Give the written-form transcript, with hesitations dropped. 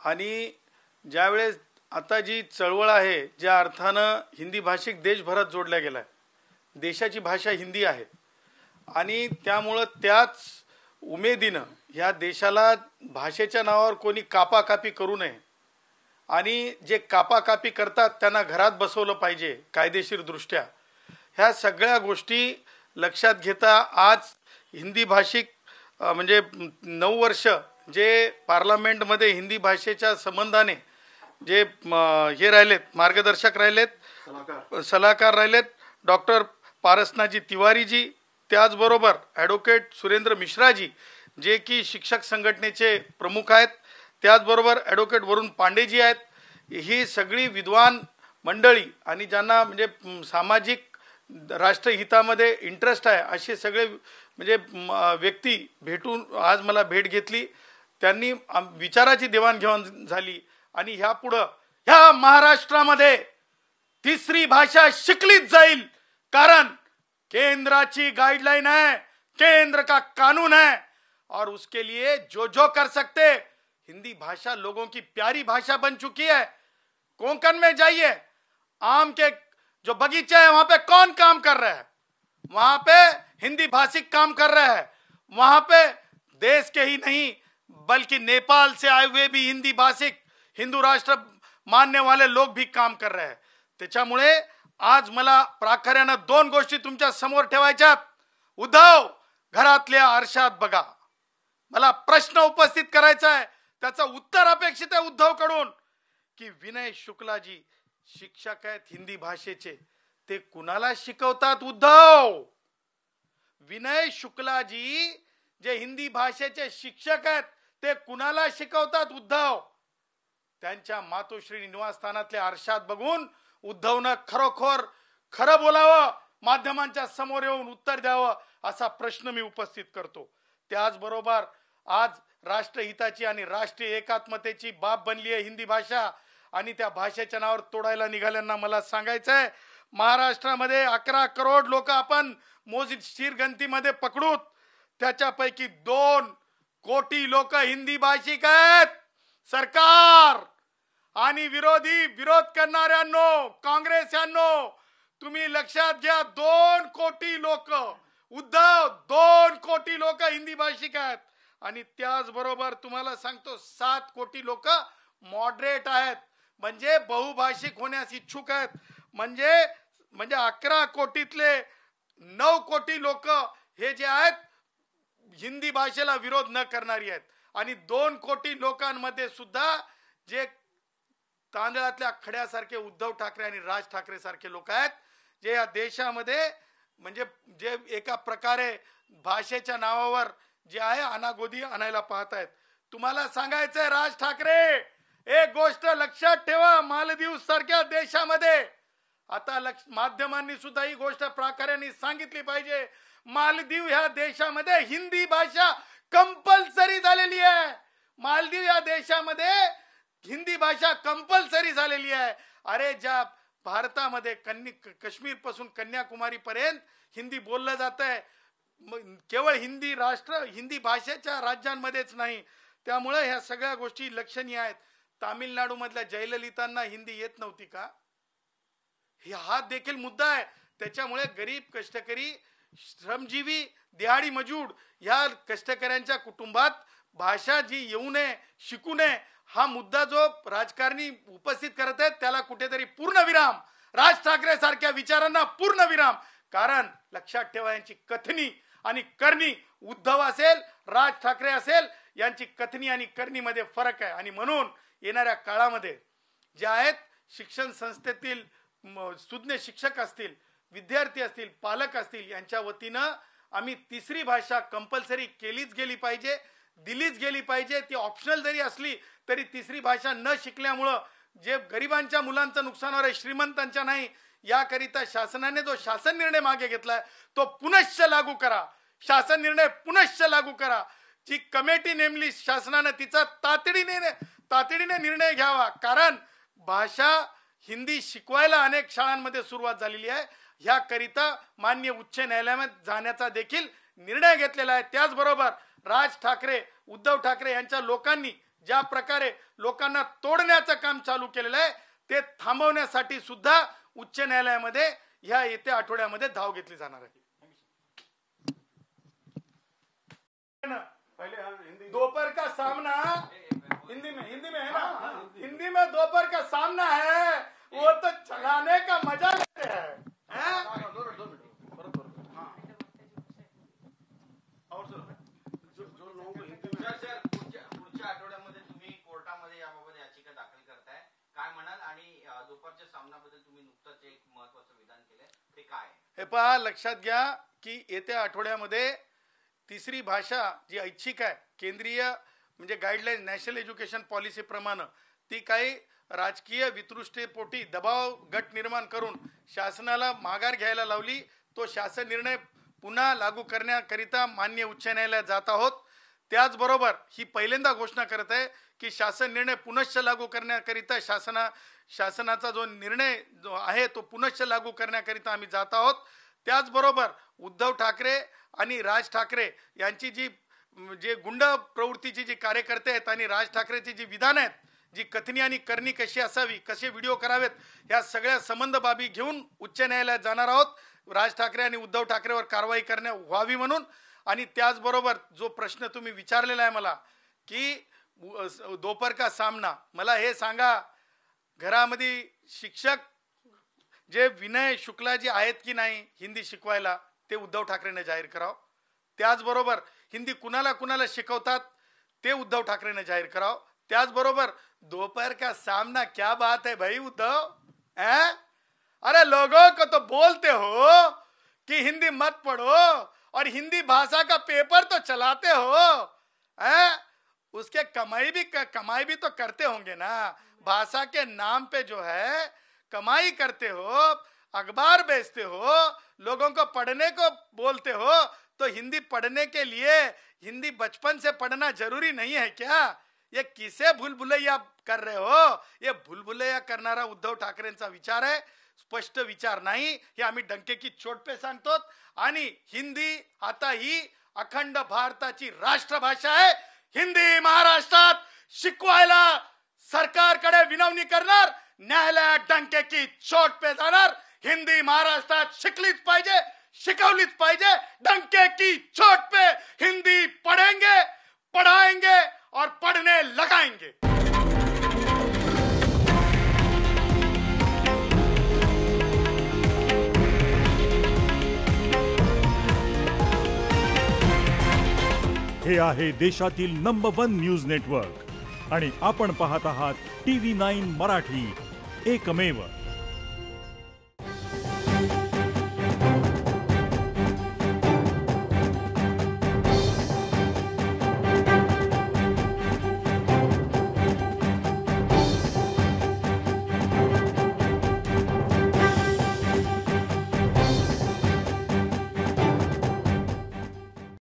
आणि ज्यावेळेस आता जी चळवळ आहे, ज्या अर्थानं हिंदी भाषिक देशभरात जोडल्या गेला आहे, देशाची भाषा हिंदी आहे आणि त्यामुळं त्याच उमेदीनं ह्या देशाला भाषेच्या नावावर कोणी कापाकापी करू नये आणि जे कापाकापी करतात त्यांना घरात बसवलं पाहिजे कायदेशीर दृष्ट्या. ह्या सगळ्या गोष्टी लक्षात घेता आज हिंदी भाषिक म्हणजे 9 वर्ष जे पार्लमेंटमध्ये हिंदी भाषेच्या संबंधाने जे हे राहिलेत, मार्गदर्शक राहिलेत, सलाहकार राहिलेत, डॉक्टर पारसनाजी तिवारीजी, त्याचबरोबर ॲडव्होकेट सुरेंद्र मिश्राजी जे की शिक्षक संघटनेचे प्रमुख आहेत, त्याचबरोबर ॲडव्होकेट वरुण पांडेजी आहेत. ही सगळी विद्वान मंडळी आणि ज्यांना म्हणजे सामाजिक राष्ट्रहितामध्ये इंटरेस्ट आहे असे सगळे म्हणजे व्यक्ती भेटून आज मला भेट घेतली. त्यांनी विचाराची देवाणघेवाण झाली आणि ह्यापुढं ह्या महाराष्ट्रामध्ये तिसरी भाषा शिकलीच जाईल, कारण केंद्राची गाइडलाइन है, केंद्र का कानून है और उसके लिए जो जो कर सकते. हिंदी भाषा लोगों की प्यारी भाषा बन चुकी है. कोंकण में जाइए, आम के जो बगीचे हैं वहां पे कौन काम कर रहा है? वहां पे हिंदी भाषिक काम कर रहे हैं. वहां पे देश के ही नहीं बल्कि नेपाल से आए हुए भी हिंदी भाषिक हिंदू राष्ट्र मानने वाले लोग भी काम कर रहे हैं. त्याच्यामुळे आज मला प्राखऱ्यानं 2 गोष्टी तुमच्या समोर ठेवायच्यात. उद्धव, घरातल्या आरशात बघा. मला प्रश्न उपस्थित करायचा आहे, त्याचं उत्तर अपेक्षित आहे उद्धवकडून की विनय शुक्लाजी शिक्षक आहेत हिंदी भाषेचे, ते कुणाला शिकवतात उद्धव? विनय शुक्लाजी जे हिंदी भाषेचे शिक्षक आहेत ते कुणाला शिकवतात उद्धव? त्यांच्या मातोश्री निवासस्थानातल्या आरशात बघून उद्धवनं खरोखर खरं बोलावं, माध्यमांच्या समोर येऊन उत्तर द्यावं असा प्रश्न मी उपस्थित करतो. त्याचबरोबर आज राष्ट्रहिताची आणि राष्ट्रीय एकात्मतेची बाब बनली आहे हिंदी भाषा आणि त्या भाषेच्या नावावर तोडायला निघाल्यांना मला सांगायचं आहे, महाराष्ट्रामध्ये 11 करोड लोक आपण मोजशीर गणतीमध्ये पकडूत, त्याच्यापैकी 2 कोटी लोक हिंदी भाषिक आहेत. सरकार आणि विरोध करणाऱ्यांनो, काँग्रेस्यांनो, तुम्ही लक्षात घ्या, 2 कोटी लोक उद्धव, 2 कोटी लोक हिंदी भाषिक आहेत आणि त्याचबरोबर तुम्हाला सांगतो 7 कोटी लोक मॉडरेट आहेत, म्हणजे बहुभाषिक होण्यास इच्छुक आहेत. म्हणजे 11 कोटीतले 9 कोटी लोक हे जे आहेत हिंदी भाषेला विरोध न करणारी आहेत आणि 2 कोटी लोकांमध्ये सुद्धा जे तांदळातल्या खड्यासारखे उद्धव ठाकरे आणि राज ठाकरे सारखे लोक आहेत, जे या देशामध्ये म्हणजे जे एका प्रकारे भाषेच्या नावावर जे आहे अनागोदी आणायला पाहत आहेत. तुम्हाला सांगायचंय राज ठाकरे, एक गोष्ट लक्षात ठेवा, मालदीव सारख्या देशामध्ये आता माध्यमांनी सुद्धा ही गोष्ट प्राकाराने सांगितली पाहिजे, मालदीव ह्या देशामध्ये हिंदी भाषा कंपल्सरी झालेली आहे. मालदीव या देशामध्ये हिंदी भाषा कंपल्सरी झालेली आहे. अरे ज्या भारतामध्ये काश्मीर पासून कन्याकुमारी पर्यंत हिंदी बोललं जात आहे, केवळ हिंदी भाषेच्या राज्यांमध्येच नाही. त्यामुळे ह्या सगळ्या गोष्टी लक्षणीय आहेत. तामिळनाडू मधल्या जयललितांना हिंदी येत नव्हती का? हा देखील मुद्दा आहे. त्याच्यामुळे गरीब कष्टकरी श्रमजीवी दिहाडी मजूर या कष्टकऱ्यांच्या कुटुंबात भाषा जी येऊ नये, शिकू नये, हा मुद्दा जो राजकारणी उपस्थित करत आहेत त्याला कुठेतरी पूर्णविराम, राज ठाकरे सारख्या विचारांना पूर्णविराम. कारण लक्षात ठेवा, यांची कथनी आणि करणी, उद्धव असेल राज ठाकरे असेल, यांची कथनी आणि करणीमध्ये फरक आहे. आणि म्हणून येणाऱ्या काळामध्ये जे आहेत शिक्षण संस्थेतील सुज्ञ शिक्षक असतील, विद्यार्थी असतील, पालक असतील, यांच्या वतीनं आम्ही तिसरी भाषा कंपल्सरी केलीच गेली पाहिजे, दिलीच गेली पाहिजे. ती ऑप्शनल जरी असली तरी तिसरी भाषा न शिकल्यामुळं जे गरिबांच्या मुलांचं नुकसान होणार आहे, श्रीमंतांच्या नाही. याकरिता शासनाने जो शासन निर्णय मागे घेतलाय तो पुनश्च लागू करा. शासन निर्णय पुनश्च लागू करा. जी कमिटी नेमली शासनाने तिचा तातडीने निर्णय घ्यावा. कारण भाषा हिंदी शिकवायला अनेक शाळांमध्ये सुरुवात झालेली आहे. ह्याकरिता माननीय उच्च न्यायालयात जाण्याचा देखील निर्णय घेतलेला आहे. त्याचबरोबर राज ठाकरे, उद्धव ठाकरे यांच्या लोकांनी ज्या प्रकारे लोकांना तोडण्याचं काम चालू केलेलं आहे ते थांबवण्यासाठी सुद्धा उच्च न्यायालयामध्ये ह्या येत्या आठवड्यामध्ये धाव घेतली जाणार आहे। दोपहर का सामना हिंदी में है ना, हिंदी में दोपहर का सामना है, वो तो चलाने का मजा लेते हैं। पुढच्या आठवड्यामध्ये तुम्ही कोर्टामध्ये याबाबत याचिका दाखल करताय, काय म्हणाल? आणि दुपारच्या सामन्याबद्दल तुम्ही नुकतंच एक महत्त्वाचं विधान केलंय, ते काय आहे? हे पहा, लक्षात घ्या की येत्या आठवड्यामध्ये तिसरी भाषा जी ऐच्छिक आहे, केंद्रीय म्हणजे गाईडलाईन नॅशनल एज्युकेशन पॉलिसी प्रमाणे ती काही राजकीय वितृष्टेपोटी दबाव गट निर्माण करून शासनाला माघार घ्यायला लावली। तो शासन निर्णय पुन्हा लागू करण्याकरिता मान्य उच्च न्यायालयात जात आहोत। त्याचबरोबर ही पहिल्यांदा घोषणा करत आहे की शासन निर्णय पुनश्च लागू करण्याकरिता शासनाचा जो निर्णय जो आहे तो पुनश्च लागू करण्याकरिता आम्ही जात आहोत। त्याचबरोबर उद्धव ठाकरे आणि राज ठाकरे यांची जे गुंड प्रवृत्तीची जी कार्यकर्ते आहेत आणि राज ठाकरेची जी विधान आहेत, जी कथनी आणि करणी कशी असावी, कसे व्हिडिओ करावेत, या सगळ्या संबंध बाबी घेऊन उच्च न्यायालयात जाणार आहोत राज ठाकरे आणि उद्धव ठाकरेवर कारवाई व्हावी म्हणून। आणि त्याचबरोबर जो प्रश्न तुम्ही विचारलेला आहे मला की दोपहर का सामना, मला हे सांगा घरामध्ये शिक्षक जे विनय शुक्ला जी आहेत की नाही हिंदी शिकवायला, ते उद्धव ठाकरेने जाहीर करावं। त्याचबरोबर हिंदी कुणाला कुणाला शिकवतात ते उद्धव ठाकरेने जाहीर करावं। त्याचबरोबर दोपहर का सामना क्या बात है भाई उद्धव, अरे लोगों को तो बोलते हो कि हिंदी मत पढ़ो और हिंदी भाषा का पेपर तो चलाते हो, उसके कमाई भी तो करते होंगे ना, भाषा के नाम पे जो है कमाई करते हो, अखबार बेचते हो, लोगों को पढ़ने को बोलते हो, तो हिंदी पढ़ने के लिए हिंदी बचपन से पढ़ना जरूरी नहीं है क्या? ये किसे भूलभुलैया कर रहे हो? ये भूलभुलैया करणारा उद्धव ठाकरेंचा विचार आहे, स्पष्ट विचार नाही, हे आम्ही डंकेकी चोट पे सांगतो। आणि हिंदी आता ही अखंड भारताची राष्ट्रभाषा आहे। हिंदी महाराष्ट्रात शिकवायला सरकारकडे विनवणी करणार, न्यायालयात डंकेकी चोट पे जाणार। हिंदी महाराष्ट्रात शिकलीच पाहिजे, शिकवलीच पाहिजे, डंके की चोट पे हिंदी पढ़ेंगे, पढ़ाएंगे और पढ़ने लगाएंगे। हे आहे देशातील नंबर 1 न्यूज नेटवर्क आणि आपण पाहत आहात TV9 मराठी, एकमेव।